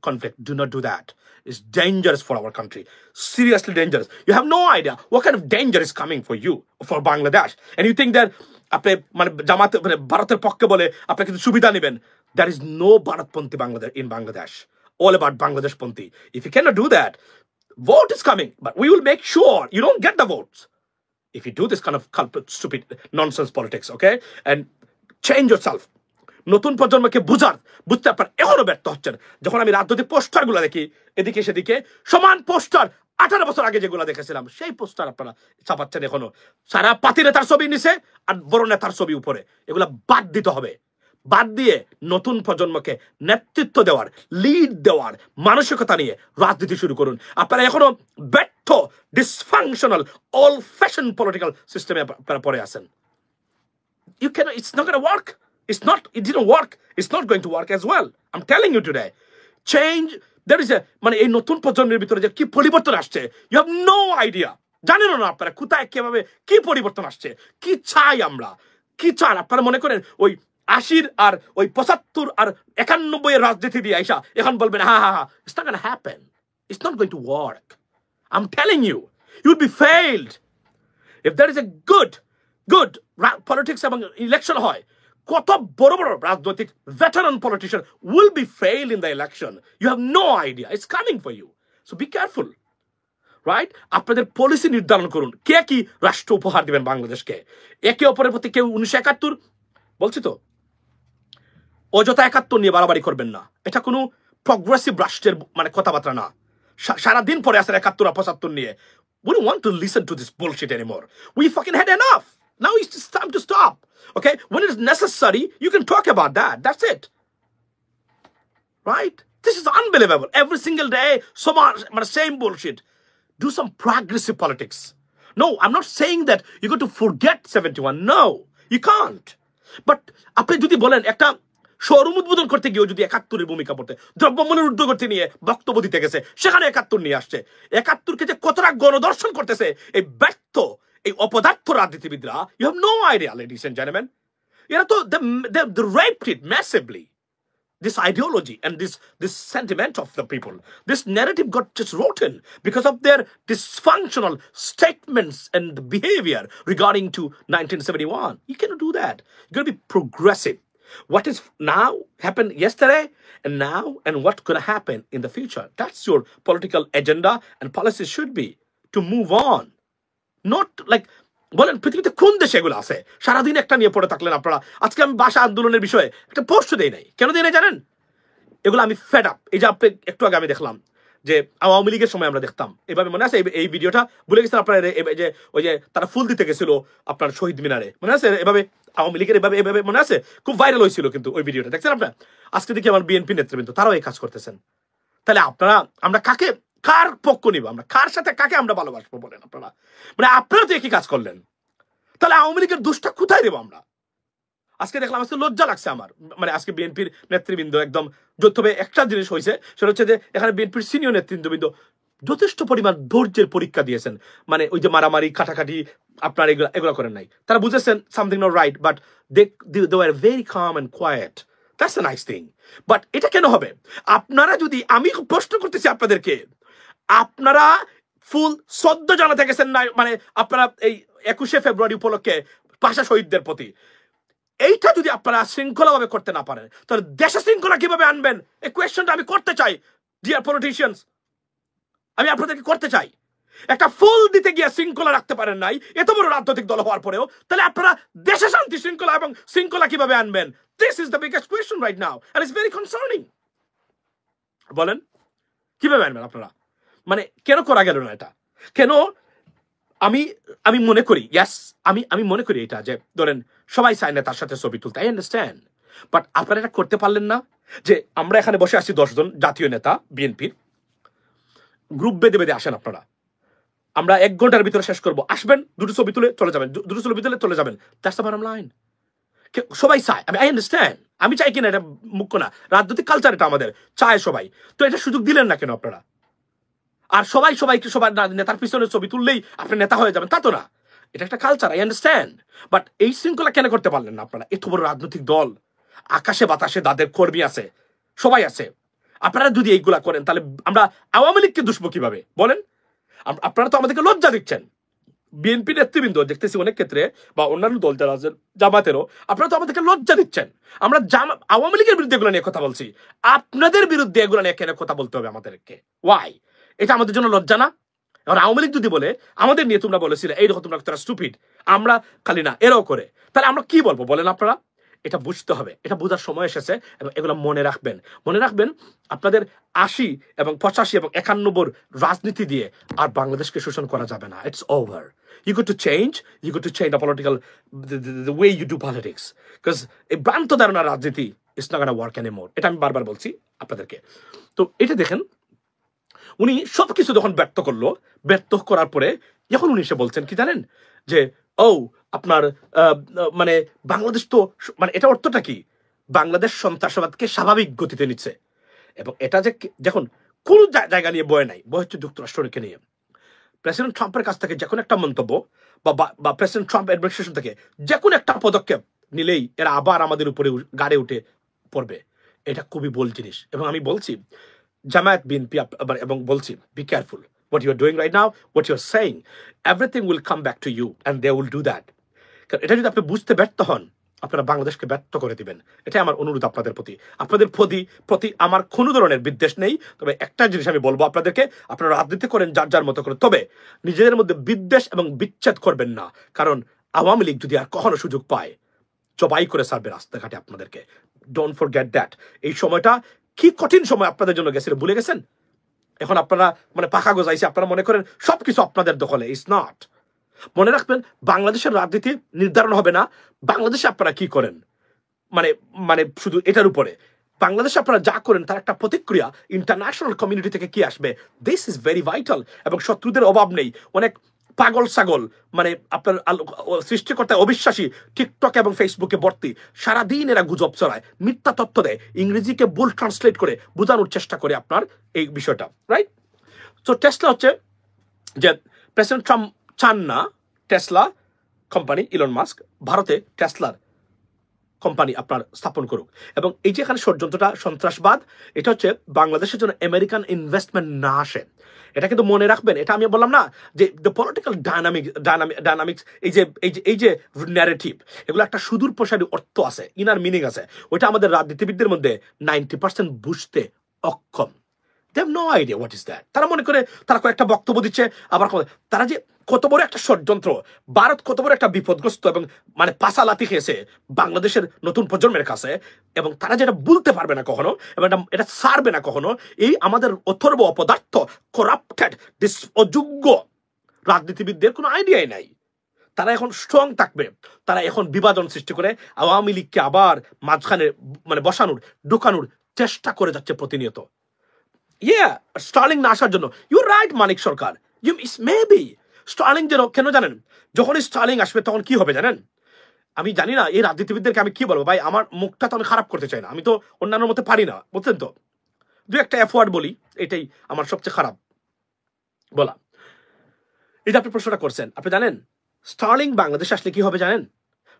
conflict. Do not do that. It's dangerous for our country. Seriously dangerous. You have no idea what kind of danger is coming for you, for Bangladesh. And you think that আপনি মানে জামাত ভারতের পক্ষে বলে আপনি কিন্তু সুবিধা নেবেন। There is no Bharatpanthi in Bangladesh. All about Bangladesh Panthi. If you cannot do that, vote is coming. But we will make sure you don't get the votes if you do this kind of stupid nonsense politics, okay? And change yourself. নতুন প্রজন্মকে বুঝতে আপনার এখনো ব্যর্থ হচ্ছেন। যখন আমি রাজনৈতিক পোস্টারগুলো দেখি এদিকে সেদিকে সমান পোস্টার 18 বছর আগে যেগুলো দেখেছিলাম সেই পোস্টার আপনারা ছাপাচ্ছেন এখনো। সারা পাতি নেতার ছবি নিচে আর বড় নেতার ছবি উপরে। এগুলা বাদ দিতে হবে। বাদ দিয়ে নতুন প্রজন্মকে নেতৃত্ব দেওয়ার, লিড দেওয়ার মানসিকতা নিয়ে রাজনীতি শুরু করুন। আপনারা এখনো ব্যর্থ, ডিসফাংশনাল, অল ফ্যাশন পলিটিক্যাল সিস্টেমে আপনারা পড়ে আছেন। You cannot, it's not going to work. It didn't work. It's not going to work as well. I'm telling you today. Change, there is a, মানে এই নতুন প্রজন্মের ভিতরে যে কি পরিবর্তন আসছে, you have no idea. জানেন না আপনারা কোথায় কিভাবে কি পরিবর্তন আসছে, কি চাই আমরা, কি চান আপনারা। মনে করেন ওই 80 আর ওই 75 আর 91 এর রাজনীতি দিয়ে আইসা এখন বলবেন হা, it's not going to happen. It's not going to work. I'm telling you, you'll be failed. If there is a good politics এবং ইলেকশন হয়, কত বড় বড় রাজনৈতিক veteran politician will be failed in the election. You have no idea. It's coming for you. So be careful. Right? আপনাদের policy নির্ধারণ করুন, কে কি রাষ্ট্র উপহার দিবেন বাংলাদেশকে। একে অপরের প্রতি কেউ 1971 বলছি তো, অযথা 71 নিয়ে বাড়াবাড়ি করবেন না। এটা কোনো প্রগ্রেসিভ রাষ্ট্রের মানে কথাবার্তা না। সারাদিন পরে আসেন 71 আর 75 নিয়ে। We don't want to listen to this bullshit anymore. We fucking had enough. Now it's just time to stop. Okay? When it's necessary, you can talk about that. That's it. Right? This is unbelievable. Every single day, so much same bullshit. Do some progressive politics. No, I'm not saying that you're going to forget 71. No, you can't. But আপনি যদি বলেন একটা showroom উদ্বোধন করতে গিয়েও যদি 71 এর ভূমিকা পড়তে, দ্রব্যমূল্যের ঊর্ধ্ব করতে নিয়ে বক্তব্য দিতে গেছে, সেখানে 71 নিয়ে আসছে। 71কে যে কতটা গণদর্শন করতেছে এই ব্যর্থ, এই অপদার্থ রাজনীতিবিদরা, you have no idea, ladies and gentlemen. এরা তো they raped it massively. This ideology and this sentiment of the people, this narrative got just rotten because of their dysfunctional statements and behavior regarding to 1971. You cannot do that. You got to be progressive. What is now happened yesterday and now and what's going to happen in the future. That's your political agenda and policy should be to move on. Not like বলেন পৃথিবীতে কোন দেশে এগুলো আছে সারাদিন একটা নিয়ে পড়ে থাকলেন আপনারা। আজকে আমি ভাষা আন্দোলনের বিষয়ে একটা পোস্ট দেই নাই, কেন দেই নাই জানেন? এগুলো আমি ফেড আপ। এই যে আপনি একটু আগে আমি দেখলাম যে আওয়ামী লীগের সময় আমরা দেখতাম এভাবে, মনে আছে এই ভিডিওটা ভুলে গেছেন আপনারা, যে ওই যে তারা ফুল দিতে গেছিল আপনার শহীদ মিনারে, মনে আছে? এভাবে আওয়ামী লীগের এভাবে মনে আছে, খুব ভাইরাল হয়েছিল কিন্তু ওই ভিডিওটা দেখছেন আপনারা। আজকে দেখি আমার বিএনপি নেতৃবৃন্দ তারাও এই কাজ করতেছেন। তাহলে আপনারা, আমরা কার পক্ষ নিব, আমরা কার সাথে কাকে আমরা ভালোবাসবো বলেন আপনারা? মানে আপনারা তো একই কাজ করলেন, তাহলে আওয়ামী লীগের দোষটা কোথায় দেবো আমরা? আজকে দেখলাম, আজকে লজ্জা লাগছে আমার, মানে আজকে বিএনপির নেতৃবৃন্দ একদম যৌথভাবে একটা জিনিস হয়েছে, সেটা হচ্ছে যে এখানে বিএনপির সিনিয়র নেতৃবৃন্দ যথেষ্ট পরিমাণ ধৈর্যের পরীক্ষা দিয়েছেন। মানে ওই যে মারামারি কাটাকাটি আপনার এগুলো করেন নাই, তারা বুঝেছেন something not right, but they were very calm and quiet. That's a nice thing. But এটা কেন হবে? আপনারা যদি, আমি প্রশ্ন করতেছি আপনাদেরকে, আপনারা ফুল শ্রদ্ধা জানাতে গেছেন না, মানে আপনারা এই 21শে ফেব্রুয়ারি উপলক্ষে ভাষা শহীদদের প্রতি, এইটা যদি আপনারা শৃঙ্খলা ভাবে করতে না পারেন, তাহলে দেশে শৃঙ্খলা কিভাবে আনবেন? এই কোয়েশ্চনটা আমি করতে চাই ডিয়ার পলিটিশিয়ানস, আমি আপনাদেরকে করতে চাই। একটা ফুল দিতে গিয়ে শৃঙ্খলা রাখতে পারেন নাই এত বড় রাজনৈতিক দল হওয়ার পরেও, তাহলে আপনারা দেশে শান্তি শৃঙ্খলা এবং শৃঙ্খলা কিভাবে আনবেন? This is the biggest question right now and it's very concerning. বলেন কিভাবে আনবেন আপনারা? মানে কেন করা গেল না এটা? কেন? আমি মনে করি, ইয়াস, আমি মনে করি এটা যে ধরেন সবাই চায় না তার সাথে ছবি তুলতে, আই আন্ডারস্ট্যান্ড, বাট আপনারা এটা করতে পারলেন না যে আমরা এখানে বসে আছি 10 জন জাতীয় নেতা বিএনপির, গ্রুপ বেঁধে আসেন আপনারা, আমরা 1 ঘন্টার ভিতরে শেষ করবো, আসবেন, দুটো ছবি তুলে চলে যাবেন, দুটো ছবি তুলে চলে যাবেন। That's the bottom line. সবাই চায়, আই আন্ডারস্ট্যান্ড, আমি চাই কিনা এটা মুখ্য না, রাজনৈতিক কালচার এটা আমাদের, চায় সবাই, তো এটা সুযোগ দিলেন না কেন আপনারা? আর সবাইকে সবার নেতার পিছনে ছবি তুললেই আপনি নেতা হয়ে যাবেন তা তো না, এটা একটা কালচার, আই আন্ডারস্ট্যান্ড, বাট এই শৃঙ্খলা কেন করতে পারলেন না আপনারা? এত বড় রাজনৈতিক দল, আকাশে বাতাসে তাদের কর্মী আছে, সবাই আছে, আপনারা যদি এইগুলা করেন তাহলে আমরা আওয়ামী লীগকে দুষবো কিভাবে বলেন? আপনারা তো আমাদেরকে লজ্জা দিচ্ছেন, বিএনপি নেতৃবৃন্দ দেখতেছি অনেক ক্ষেত্রে, বা অন্যান্য দল যারা জামাতেরও, আপনারা তো আমাদেরকে লজ্জা দিচ্ছেন। আমরা আওয়ামী লীগের বিরুদ্ধে এগুলো নিয়ে কথা বলছি, আপনাদের বিরুদ্ধে এগুলো নিয়ে কেন কথা বলতে হবে আমাদেরকে? ওয়াই? এটা আমাদের জন্য লজ্জা না? এখন আওয়ামী লীগ যদি বলে আমাদের নিয়ে তোমরা বলেছিলে এইরকম, তোমরা স্টুপিড, আমরা খালি না এরাও করে, তাহলে আমরা কি বলবো বলেন আপনারা? এটা বুঝতে হবে, এটা বোঝার সময় এসেছে এবং এগুলো মনে রাখবেন আপনাদের 80 এবং 85 এবং 91 রাজনীতি দিয়ে আর বাংলাদেশকে শোষণ করা যাবে না। It's over. You got to change the political the way you do politics, because এই ভ্রান্ত ধারণা রাজনীতি is not gonna work anymore। এটা আমি বারবার বলছি আপনাদেরকে। তো এটা দেখেন, উনি সবকিছু যখন ব্যর্থ করার পরে এখন উনি এসে বলছেন কি জানেন, যে আপনার মানে বাংলাদেশ তো মানে এটা অর্থটা কি, বাংলাদেশ সন্ত্রাসবাদকে স্বাভাবিক গতিতে নিচ্ছে। এবং এটা যে যখন কোন জায়গা নিয়ে বয় নাই, বয় হচ্ছে যুক্তরাষ্ট্রকে নিয়ে। প্রেসিডেন্ট ট্রাম্পের কাছ থেকে যে কোনো একটা মন্তব্য বা প্রেসিডেন্ট ট্রাম্প অ্যাডমিনিস্ট্রেশন থেকে যে কোনো একটা পদক্ষেপ নিলেই এরা আবার আমাদের উপরে গাড়ে উঠে পড়বে। এটা খুবই বল জিনিস। এবং আমি বলছি জামায়াত বিএনপি এবং বলছি be careful what you are doing right now, what you are saying, everything will come back to you and they will do that। কারণ এটা যদি আপনি বুঝতে ব্যর্থ হন, আপনারা বাংলাদেশকে ব্যর্থ করে দিবেন। এটাই আমার অনুরোধ আপনাদের প্রতি আমার কোনো ধরনের বিদ্বেষ নেই। তবে একটা জিনিস আমি বলবো আপনাদেরকে, আপনারা রাজনীতি করেন যার মতো করে, তবে নিজেদের মধ্যে বিদ্বেষ এবং বিচ্ছেদ করবেন না। কারণ আওয়ামী লীগ যদি আর কখনো সুযোগ পায়, জবাই করে ছাড়বে রাস্তাঘাটে আপনাদেরকে। Don't forget that. এই সময়টা কি কঠিন সময় আপনাদের জন্য গেছিল, ভুলে গেছেন? এখন আপনারা মানে পাখা গজাইছে, আপনারা মনে করেন সবকিছু আপনাদের দখলে। It's not. মনে রাখবেন, বাংলাদেশের রাজনীতি নির্ধারণ হবে না বাংলাদেশে আপনারা কি করেন, মানে শুধু এটার উপরে। বাংলাদেশে আপনারা যা করেন তার একটা প্রতিক্রিয়া ইন্টারন্যাশনাল কমিউনিটি থেকে কি আসবে, দিস ইজ ভেরি ভাইটাল। এবং শত্রুদের অভাব নেই। অনেক পাগল ছাগল মানে আপনার সৃষ্টিকর্তায় অবিশ্বাসী টিকটক এবং ফেসবুকে ভর্তি, সারাদিন এরা গুজব ছড়ায়, মিথ্যা তথ্য দেয়, ইংরেজিকে ভুল ট্রান্সলেট করে বোঝানোর চেষ্টা করে আপনার এই বিষয়টা, রাইট? তো টেসলা হচ্ছে যে প্রেসিডেন্ট ট্রাম্প চান না টেসলা কোম্পানি, ইলন মাস্ক ভারতে টেসলার কোম্পানি আপনার স্থাপন করুক। এবং এই যে এখানে ষড়যন্ত্রটা সন্ত্রাসবাদ, এটা হচ্ছে বাংলাদেশের জন্য আমেরিকান ইনভেস্টমেন্ট না আসে। এটা কিন্তু মনে রাখবেন। এটা আমি বললাম না যে দ্য পলিটিক্যাল ডায়নামিক্স, এই যে ন্যারেটিভ, এগুলো একটা সুদূর প্রসারী অর্থ আছে, ইনার মিনিং আছে। ওইটা আমাদের রাজনীতিবিদদের মধ্যে 90% বুঝতে অক্ষম। They have no idea what is that। তারা মনে করে তারা কয়েকটা বক্তব্য দিচ্ছে, আবার তারা যে কত বড় একটা ষড়যন্ত্র, ভারত কত বড় একটা বিপদগ্রস্ত এবং মানে পাশালাতি খেয়েছে বাংলাদেশের নতুন প্রজন্মের কাছে, এবং তারা যেটা বলতে পারবে না কখনো এবং এটা ছাড়বে না কখনো। এই আমাদের অথর্ব অপদার্থ করাপ্টেড অযোগ্য রাজনীতিবিদদের কোনো আইডিয়াই নাই। তারা এখন স্ট্রং থাকবে, তারা এখন বিভাজন সৃষ্টি করে আওয়ামী লীগকে আবার মাঝখানে মানে ঢোকানোর চেষ্টা করে যাচ্ছে প্রতিনিয়ত। স্টার্লিং না আসার জন্য, you right Manik Sarkar, maybe স্টার্লিং যেন কেন জানেন, যখনই স্টার্লিং আসবে তখন কি হবে জানেন? আমি জানি না এই রাজনীতিবিদদেরকে আমি কি বলবো ভাই, আমার মুখটা তো আমি খারাপ করতে চাই না, আমি তো অন্যান্য মতে পারি না, বুঝছেন তো? দু একটা এফওয়ার্ড বলি, এটাই আমার সবচেয়ে খারাপ বলা। এই যে আপনি প্রশ্নটা করছেন, আপনি জানেন স্টার্লিং বাংলাদেশে আসলে কি হবে জানেন?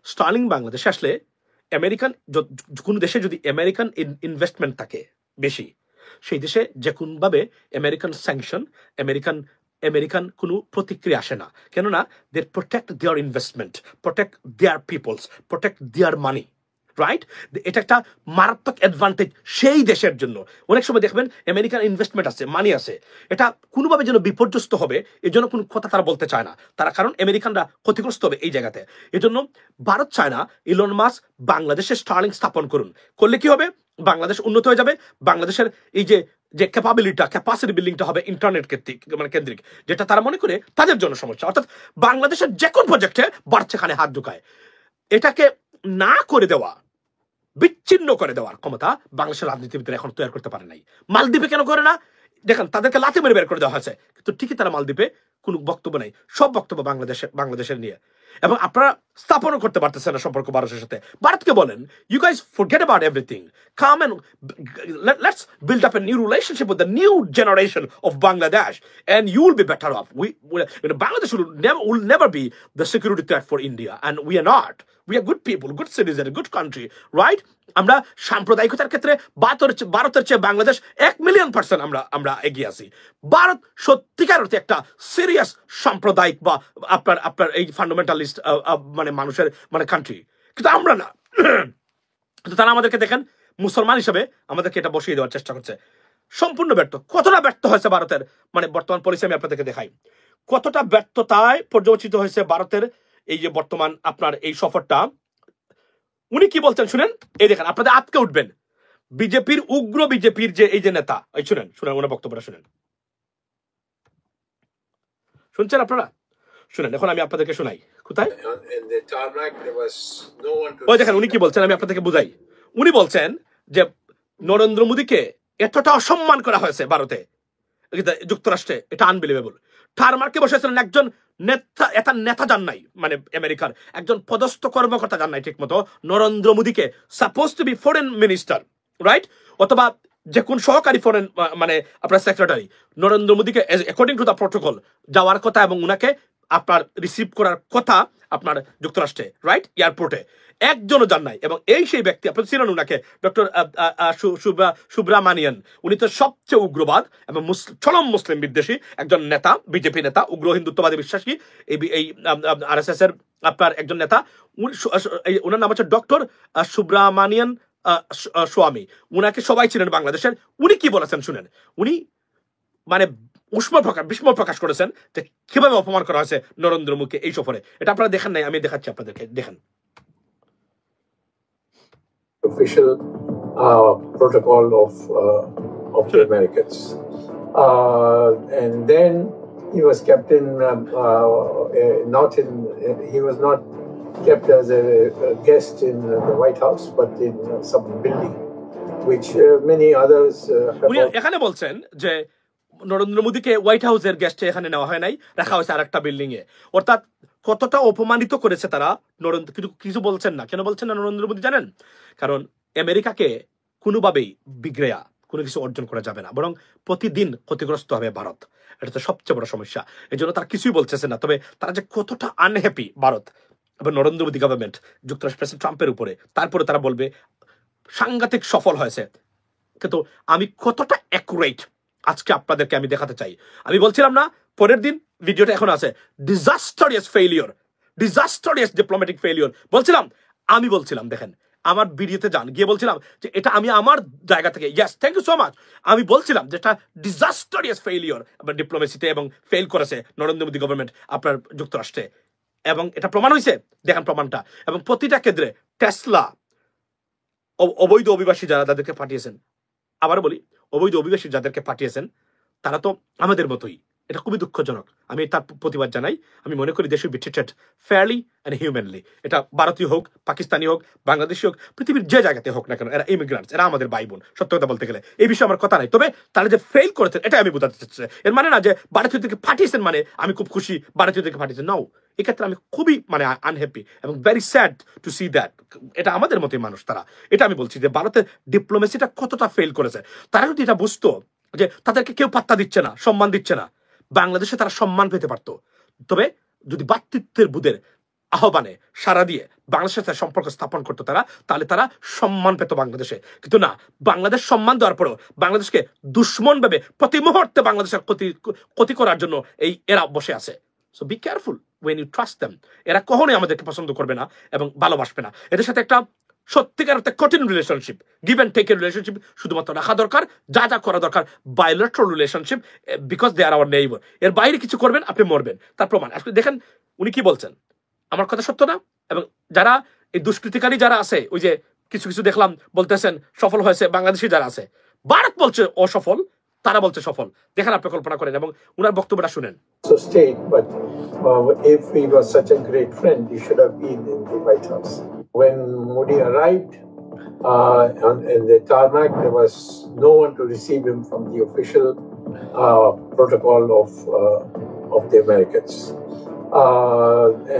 স্টার্লিং বাংলাদেশে আসলে আমেরিকান, কোন দেশে যদি আমেরিকান ইনভেস্টমেন্ট থাকে বেশি, সেই দেশে যে কোনভাবে আমেরিকান স্যাংশন, আমেরিকান কোনো প্রতিক্রিয়া আসে না। কেননা they protect their investment, protect their peoples, protect their money, right? এটা একটা মারাত্মক অ্যাডভান্টেজ সেই দেশের জন্য। অনেক সময় দেখবেন আমেরিকান ইনভেস্টমেন্ট আছে, মানি আছে, এটা কোনোভাবে যেন বিপর্যস্ত হবে এই জন্য কোনো কথা তারা বলতে চায় না। তারা কারণ আমেরিকানরা ক্ষতিগ্রস্ত হবে এই জায়গাতে। এজন্য ভারত চায় না ইলন মাস্ক বাংলাদেশে স্টার্লিং স্থাপন করুন। করলে কি হবে? বাংলাদেশ উন্নত হয়ে যাবে। বাংলাদেশের এই যে ক্যাপাসিটি বিল্ডিংটা হবে ইন্টারনেট কেন্দ্রিক, যেটা তারা মনে করে তাদের জন্য সমস্যা। অর্থাৎ বাংলাদেশের যে কোন প্রজেক্টে বাড়ছে খানে হাত ঢুকায়। এটাকে না করে দেওয়া, বিচ্ছিন্ন করে দেওয়ার ক্ষমতা বাংলাদেশের রাজনীতিবিদরা এখন তৈরি করতে পারে নাই। মালদ্বীপে কেন করে না? দেখেন তাদেরকে লাথি মেরে বের করে দেওয়া হয়েছে, কিন্তু ঠিকই তারা মালদ্বীপে কোনো বক্তব্য নেই, সব বক্তব্য বাংলাদেশের নিয়ে। এবং আপনারা স্থাপনও করতে পারতেছেন না সম্পর্ক ভারতের সাথে। ভারতকে বলেন, you guys forget about everything, come and let's build up a new relationship with the new generation of Bangladesh and you will be better off. Bangladesh will never be the security threat for India, and we are not. We are good people, good citizens, a good country, right? আমরা সাম্প্রদায়িকতার ক্ষেত্রে ভারতের চেয়ে বাংলাদেশ 1,000,000% আমরা এগিয়ে আছি। ভারত সত্যিকার অর্থে একটা সিরিয়াস সাম্প্রদায়িক বা আপনার এই ফান্ডামেন্টালিস্ট মানে মানুষের মানে কান্ট্রি, কিন্তু আমরা না। কিন্তু তারা আমাদেরকে দেখেন মুসলমান হিসেবে আমাদেরকে এটা বসিয়ে দেওয়ার চেষ্টা করছে। সম্পূর্ণ ব্যর্থ। কতটা ব্যর্থ হয়েছে ভারতের মানে বর্তমান পলিসি আমি আপনাদেরকে দেখাই, কতটা ব্যর্থতায় পর্যবেসিত হয়েছে ভারতের এই যে বর্তমান আপনার এই সফরটা। উনি কি বলছেন শুনেন, এই দেখেন আপনাদের আটকে উঠবেন। বিজেপির উগ্র বিজেপির যে এই যে নেতা, এই শুনেন শুনেন ওনার বক্তব্যটা শুনেন, শুনছেন আপনারা? শুনেন, এখন আমি আপনাদেরকে শোনাই। কোথায় ওই দেখেন উনি কি বলছেন, আমি আপনাদেরকে বুঝাই। উনি বলছেন যে নরেন্দ্র মোদীকে এতটা অসম্মান করা হয়েছে ভারতে, যুক্তরাষ্ট্রে, এটা আনবিলিভেবল। টারমার্কে বসেছিলেন একজন নেতা, এটা নেতা যান নাই, মানে আমেরিকার একজন পদস্থ কর্মকর্তা যান নাই ঠিক মতো নরেন্দ্র মোদীকে, suppose to be foreign minister, right, অথবা যে কোন সহকারী ফরেন মানে আপনার সেক্রেটারি, নরেন্দ্র মোদীকে অ্যাকর্ডিং টু দ্য প্রোটোকল যাওয়ার কথা এবং উনাকে আপনার রিসিভ করার কথা আপনার যুক্তরাষ্ট্রে, রাইট, এয়ারপোর্টে, একজনও যান নাই। এবং এই সেই ব্যক্তি, আপনি ছিলেন উনাকে, ডক্টর সুব্রামানিয়ান। উনি তো সবচেয়ে উগ্রবাদ এবং চরম মুসলিম বিদ্বেষী একজন নেতা, বিজেপি নেতা, উগ্র হিন্দুত্ববাদী বিশ্বাসী, এই আরএসএস এর আপনার একজন নেতা। ওনার নাম হচ্ছে ডক্টর সুব্রামানিয়ান স্বামী। উনাকে সবাই ছিলেন বাংলাদেশের। উনি কি বলেছেন শুনেন, উনি মানে বিস্ময় প্রকাশ করেছেন যে কিভাবে অপমান করা হয়েছে নরেন্দ্র মোদীকে এই সফরে। এটা আপনারা দেখেন নাই, আমি দেখাচ্ছি আপনাদেরকে, দেখেন। Official protocol of the Americans, and then he was kept in he was not kept as a guest in the White House, but in some building, which many others এখানে বলছেন যে নরেন্দ্র মোদীকে হোয়াইট হাউসের গেস্টে এখানে নেওয়া হয় নাই, রাখা হয়েছে আরেকটা বিল্ডিং এ। অর্থাৎ কতটা অপমানিত করেছে তারা নরেন্দ্র, কিন্তু কিছু বলছেন না। কেন বলছেন না নরেন্দ্র মোদী জানেন? কারণ আমেরিকাকে কোনোভাবেই বিগড়েয়া কোনো কিছু অর্জন করা যাবে না, বরং প্রতিদিন ক্ষতিগ্রস্ত হবে ভারত। এটা তো সবচেয়ে বড় সমস্যা। এই জন্য তারা কিছুই বলতেছে না। তবে তারা যে কতটা আনহ্যাপি ভারত এবং নরেন্দ্র মোদী গভর্নমেন্ট, যুক্তরাষ্ট্র প্রেসিডেন্ট ট্রাম্পের উপরে, তারপরে তারা বলবে সাংঘাতিক সফল হয়েছে। কিন্তু আমি কতটা অ্যাকুরেট আজকে আপনাদেরকে আমি দেখাতে চাই। আমি বলছিলাম না পরের দিন, ভিডিওটা এখন আছে, ডিজাস্টারিয়াস ফেইলিওর, ডিজাস্টারিয়াস ডিপ্লোম্যাটিক ফেইলিওর বলছিলাম। আমি বলছিলাম, দেখেন আমার ভিডিওতে যান, গিয়ে বলছিলাম যে এটা আমি আমার জায়গা থেকে, yes thank you so much, আমি বলছিলাম যে এটা ডিজাস্টারিয়াস ফেইলিওর ডিপ্লোমেসিতে এবং ফেল করেছে নরেন্দ্র মোদী গভর্নমেন্ট আপনার যুক্তরাষ্ট্রে, এবং এটা প্রমাণ হয়েছে। দেখেন প্রমাণটা। এবং প্রতিটা ক্ষেত্রে টেসলা, অবৈধ অভিবাসী যারা তাদেরকে পাঠিয়েছেন, আবার বলি অবৈধ অভিবাসী যাদেরকে পাঠিয়েছেন তারা তো আমাদের মতোই। এটা খুবই দুঃখজনক, আমি তার প্রতিবাদ জানাই। আমি মনে করি দেশ be treated fairly and humanly. এটা ভারতীয় হোক, পাকিস্তানি হোক, বাংলাদেশি হোক, পৃথিবীর যে জায়গাতে হোক না কেন, এরা ইমিগ্রান্টস, এরা আমাদের ভাই বোন। সত্য কথা বলতে গেলে এই বিষয়ে আমার কথা নাই। তবে তারা যে ফেল করেছেন এটা আমি বোঝাতে চাচ্ছি। এর মানে না যে ভারতীয়দেরকে পাঠিয়েছেন মানে আমি খুব খুশি ভারতীয়দেরকে পাঠিয়েছেন, নাও। এক্ষেত্রে আমি খুবই মানে আনহ্যাপি এবং very sad to see that. এটা আমাদের মতোই মানুষ তারা। এটা আমি বলছি যে ভারতের ডিপ্লোমেসিটা কতটা ফেল করেছে। তারা যদি এটা বুঝতো যে তাদেরকে কেউ পাত্তা দিচ্ছে না, সম্মান দিচ্ছে না, বাংলাদেশে তারা সম্মান পেতে পারত। তবে যদি ভ্রাতৃত্বের বুদের আহ্বানে সারা দিয়ে বাংলাদেশের সাথে সম্পর্ক স্থাপন করতো তারা, তাহলে তারা সম্মান পেত বাংলাদেশে। কিন্তু না, বাংলাদেশ সম্মান দেওয়ার পরেও বাংলাদেশকে দুশ্মন ভেবে প্রতি মুহূর্তে বাংলাদেশের ক্ষতি করার জন্য এরা বসে আছে। So be careful when you trust them. এরা কখনোই আমাদেরকে পছন্দ করবে না এবং ভালোবাসবে না। এদের সাথে একটা সত্যিকার একটা কঠিন রিলেশনশিপ, গিভ অ্যান্ড টেকের রিলেশনশিপ শুধুমাত্র রাখা দরকার। যা যা করা দরকার bilateral relationship, because they are our neighbour. এর বাইরে কিছু করবেন আপনি মরবেন, তার প্রমাণ। আসলে দেখেন উনি কি বলছেন, আমার কথা সত্য না? এবং যারা এই দুষ্কৃতিকারী যারা আছে, ওই যে কিছু কিছু দেখলাম বলতেছেন সফল হয়েছে, বাংলাদেশি যারা আছে, ভারত বলছে অসফল, তারা বলছে সফল। দেখেন আপনি কল্পনা করেন এবং উনার বক্তব্যটা শুনেন। But if he was such a great friend, he should have been in the White House. When Modi arrived in the tarmac, there was no one to receive him from the official protocol of the Americans,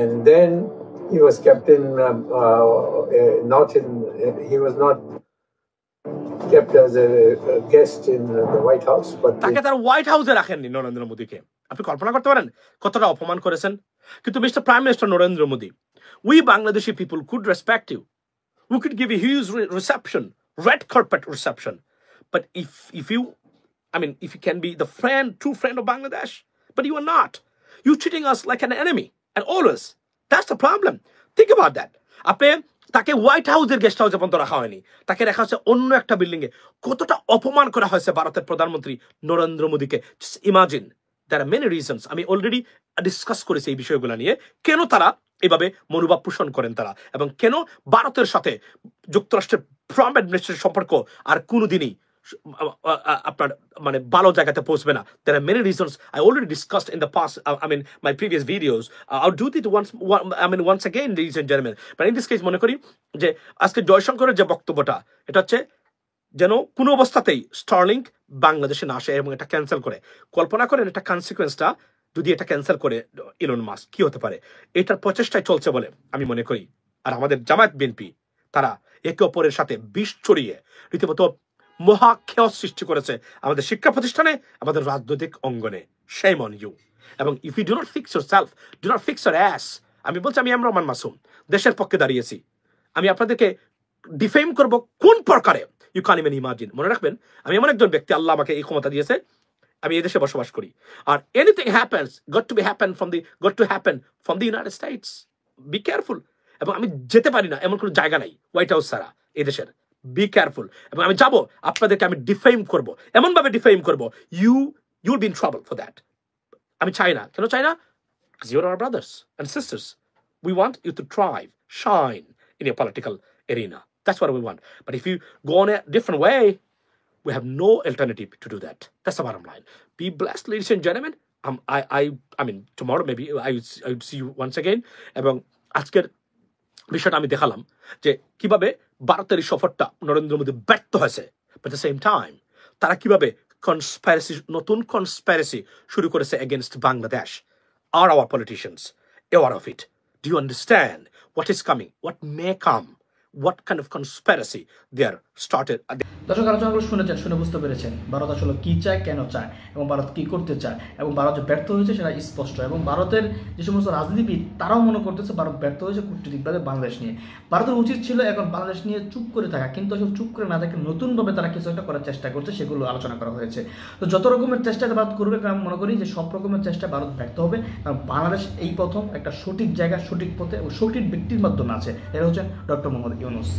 and then he was kept in he was not kept as a guest in the White House, but তাকে তার white হাউসে রাখেননি নরেন্দ্র মোদীকে। আপনি কল্পনা করতে পারেন কতটা অপমান করেছেন? কিন্তু mister prime minister Narendra Modi, we Bangladeshi people could respect you. We could give you huge reception, red carpet reception. But if you can be the true friend of Bangladesh, but you are not. You're treating us like an enemy, and always. That's the problem. Think about that. আপনি তাকে white হাউসের guest হাউসে পর্যন্ত রাখা হয়নি, তাকে রাখা হচ্ছে অন্য একটা বিল্ডিং এ। কতটা অপমান করা হয়েছে ভারতের প্রধানমন্ত্রী নরেন্দ্র মোদীকে, imagine. There are many reasons. আমি অলরেডি ডিসকাস করেছি এই বিষয়গুলো নিয়ে, কেন তারা এভাবে মনোভাব পোষণ করেন তারা, এবং কেন ভারতের সাথে যুক্তরাষ্ট্রের ট্রাম্প অ্যাডমিনিস্ট্রেশন সম্পর্ক আর কোনোদিনই আপনার মানে ভালো জায়গাতে পৌঁছবে না। There are many reasons I already discussed in the past, my previous videos. I'll do it once again, ladies and gentlemen. But in this case মনে করি যে আজকে জয়শঙ্করের যে বক্তব্যটা, এটা হচ্ছে যেন কোনো অবস্থাতেই স্টারলিংক বাংলাদেশে না আসে এবং এটা ক্যান্সেল করে। কল্পনা করেন এটা কনসিকুয়েন্সটা যদি এটা ক্যান্সেল করে ইলন মাস্ক, কি হতে পারে? এটার প্রচেষ্টায় চলছে বলে আমি মনে করি। আর আমাদের জামায়াত বিএনপি তারা একে অপরের সাথে বিষ ছড়িয়ে রীতিমতো মহা খেয়াস সৃষ্টি করেছে আমাদের শিক্ষা প্রতিষ্ঠানে, আমাদের রাজনৈতিক অঙ্গনে। Shame on you. এবং if you do not fix yourself, do not fix your ass. আমি বলছি, আমি রহমান মাসুম, দেশের পক্ষে দাঁড়িয়েছি। আমি আপনাদেরকে ডিফেম করব কোন প্রকারে, ইউ ক্যান ইভেন ইমাজিন। মনে রাখবেন, আমি এমন একজন ব্যক্তি, আল্লাহ আমাকে এই ক্ষমতা দিয়েছে, আমি এই দেশে বসবাস করি। আর anything happens got to happen from the United States. Be careful. এবং আমি যেতে পারি না এমন কোনো জায়গা নাই হোয়াইট হাউস ছাড়া এই দেশের। B careful. এবং আমি যাবো, আপনাদেরকে আমি ডিফেম করব, এমনভাবে ডিফেম করব, you'll be in trouble for that. আমি চাই না। কেন চাই না? Because you're our brothers and sisters. We want you to thrive, shine in a political arena. That's what we want. But if you go on a different way, we have no alternative to do that. That's the bottom line. Be blessed, ladies and gentlemen. I mean, tomorrow maybe I would see you once again. এবং আজকের বিষয়টা আমি দেখালাম যে কিভাবে ভারতের এই সফরটা নরেন্দ্র মোদী ব্যর্থ হয়েছে। But at the same time, তারা কিভাবে নতুন কনস্পাইরেসি শুরু করেছে against Bangladesh. Are our politicians aware of it? Do you understand what is coming? What may come? What kind of conspiracy they are started? দর্শক, আলোচনাগুলো শুনেছেন, শুনে বুঝতে পেরেছেন ভারত আসলে কি চায়, কেন চায়, এবং ভারত কি করতে চায়, এবং ভারত যে ব্যর্থ হয়েছে সেটা স্পষ্ট। এবং ভারতের যে সমস্ত রাজনীতিবিদ তারাও মনে করতেছে ভারত ব্যর্থ হয়েছে কূটনীতিকভাবে বাংলাদেশ নিয়ে। ভারতের উচিত ছিল এখন বাংলাদেশ নিয়ে চুপ করে থাকা, কিন্তু আসলে চুপ করে না থাকে, নতুনভাবে তারা কিছু একটা করার চেষ্টা করছে, সেগুলো আলোচনা করা হয়েছে। তো যত রকমের চেষ্টা ভারত করবে, আমি মনে করি যে সব রকমের চেষ্টা ভারত ব্যর্থ হবে, কারণ বাংলাদেশ এই প্রথম একটা সঠিক জায়গা, সঠিক পথে এবং সঠিক ব্যক্তির মাধ্যমে আছে। এরা হচ্ছেন ডক্টর মোহাম্মদ ইউনূস।